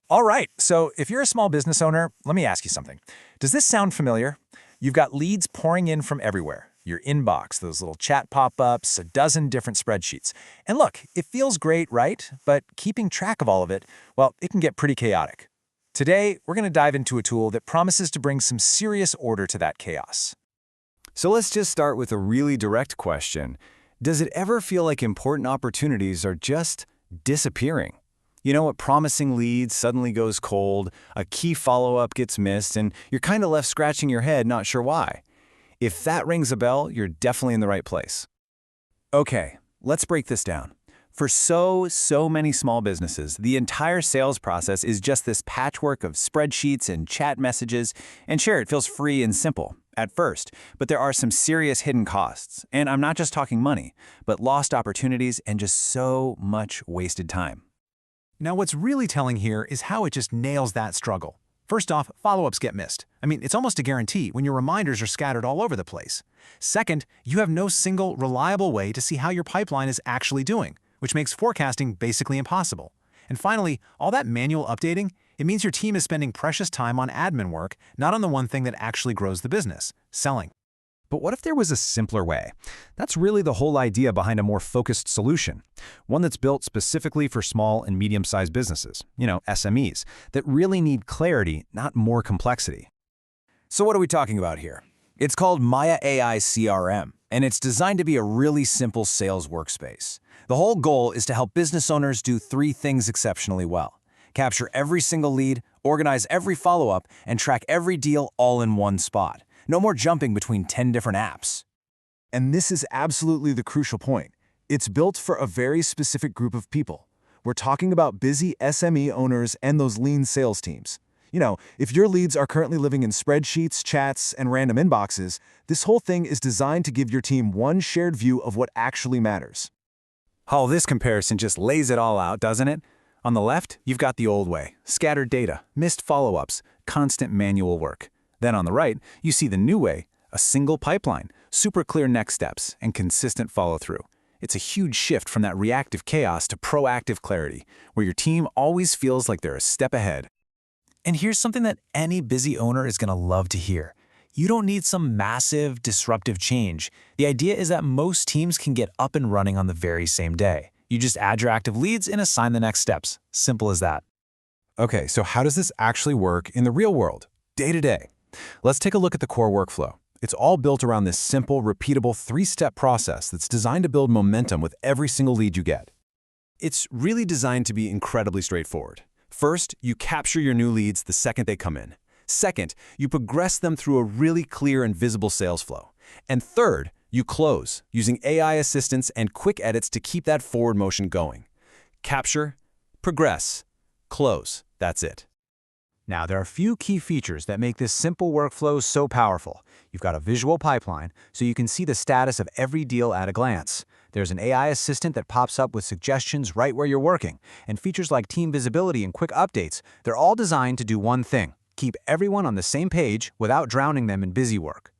All right, so if you're a small business owner, let me ask you something. Does this sound familiar? You've got leads pouring in from everywhere. Your inbox, those little chat pop-ups, a dozen different spreadsheets. And look, it feels great, right? But keeping track of all of it, well, it can get pretty chaotic. Today, we're going to dive into a tool that promises to bring some serious order to that chaos. So let's just start with a really direct question. Does it ever feel like important opportunities are just disappearing? You know, a promising lead suddenly goes cold, a key follow-up gets missed, and you're kind of left scratching your head, not sure why. If that rings a bell, you're definitely in the right place. Okay, let's break this down. For so many small businesses, the entire sales process is just this patchwork of spreadsheets and chat messages, and sure, it feels free and simple at first, but there are some serious hidden costs. And I'm not just talking money, but lost opportunities and just so much wasted time. Now, what's really telling here is how it just nails that struggle. First off, follow-ups get missed. I mean, it's almost a guarantee when your reminders are scattered all over the place. Second, you have no single, reliable way to see how your pipeline is actually doing, which makes forecasting basically impossible. And finally, all that manual updating, it means your team is spending precious time on admin work, not on the one thing that actually grows the business, selling. But what if there was a simpler way? That's really the whole idea behind a more focused solution. One that's built specifically for small and medium-sized businesses, SMEs, that really need clarity, not more complexity. So what are we talking about here? It's called Maya AI CRM, and it's designed to be a really simple sales workspace. The whole goal is to help business owners do three things exceptionally well: capture every single lead, organize every follow-up, and track every deal all in one spot. No more jumping between 10 different apps. And this is absolutely the crucial point. It's built for a very specific group of people. We're talking about busy SME owners and those lean sales teams. If your leads are currently living in spreadsheets, chats, and random inboxes, this whole thing is designed to give your team one shared view of what actually matters. Oh, this comparison just lays it all out, doesn't it? On the left, you've got the old way: scattered data, missed follow-ups, constant manual work. Then on the right, you see the new way: a single pipeline, super clear next steps, and consistent follow-through. It's a huge shift from that reactive chaos to proactive clarity, where your team always feels like they're a step ahead. And here's something that any busy owner is going to love to hear. You don't need some massive, disruptive change. The idea is that most teams can get up and running on the very same day. You just add your active leads and assign the next steps. Simple as that. Okay, so how does this actually work in the real world, day to day? Let's take a look at the core workflow. It's all built around this simple, repeatable three-step process that's designed to build momentum with every single lead you get. It's really designed to be incredibly straightforward. First, you capture your new leads the second they come in. Second, you progress them through a really clear and visible sales flow. And third, you close, using AI assistance and quick edits to keep that forward motion going. Capture, progress, close. That's it. Now, there are a few key features that make this simple workflow so powerful. You've got a visual pipeline, so you can see the status of every deal at a glance. There's an AI assistant that pops up with suggestions right where you're working, and features like team visibility and quick updates. They're all designed to do one thing: keep everyone on the same page without drowning them in busy work.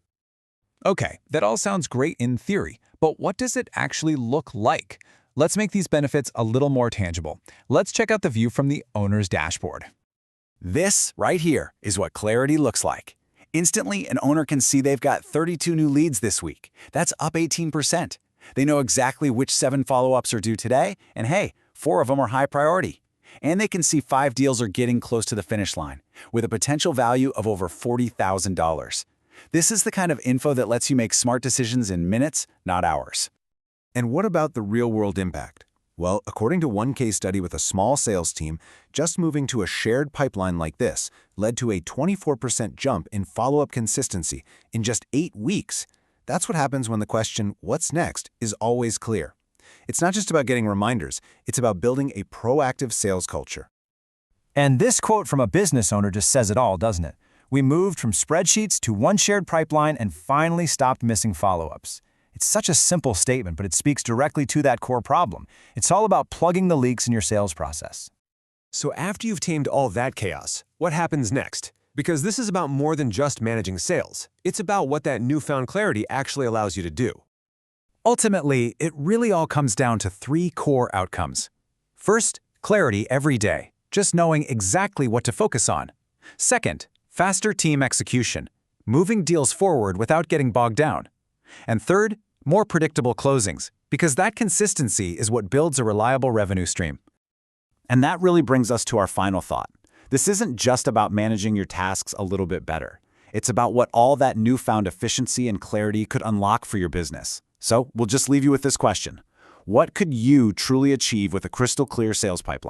Okay, that all sounds great in theory, but what does it actually look like? Let's make these benefits a little more tangible. Let's check out the view from the owner's dashboard. This right here is what clarity looks like. Instantly, an owner can see they've got 32 new leads this week. That's up 18%. They know exactly which 7 follow-ups are due today, and hey, 4 of them are high priority. And they can see 5 deals are getting close to the finish line, with a potential value of over $40,000. This is the kind of info that lets you make smart decisions in minutes, not hours. And what about the real-world impact? Well, according to one case study with a small sales team, just moving to a shared pipeline like this led to a 24% jump in follow-up consistency in just 8 weeks. That's what happens when the question, "What's next?" is always clear. It's not just about getting reminders, it's about building a proactive sales culture. And this quote from a business owner just says it all, doesn't it? We moved from spreadsheets to one shared pipeline and finally stopped missing follow-ups. It's such a simple statement, but it speaks directly to that core problem. It's all about plugging the leaks in your sales process. So after you've tamed all that chaos, what happens next? Because this is about more than just managing sales. It's about what that newfound clarity actually allows you to do. Ultimately, it really all comes down to 3 core outcomes. First, clarity every day. just knowing exactly what to focus on. Second, faster team execution, moving deals forward without getting bogged down. And third, more predictable closings, because that consistency is what builds a reliable revenue stream. And that really brings us to our final thought. This isn't just about managing your tasks a little bit better. It's about what all that newfound efficiency and clarity could unlock for your business. So we'll just leave you with this question. What could you truly achieve with a crystal clear sales pipeline?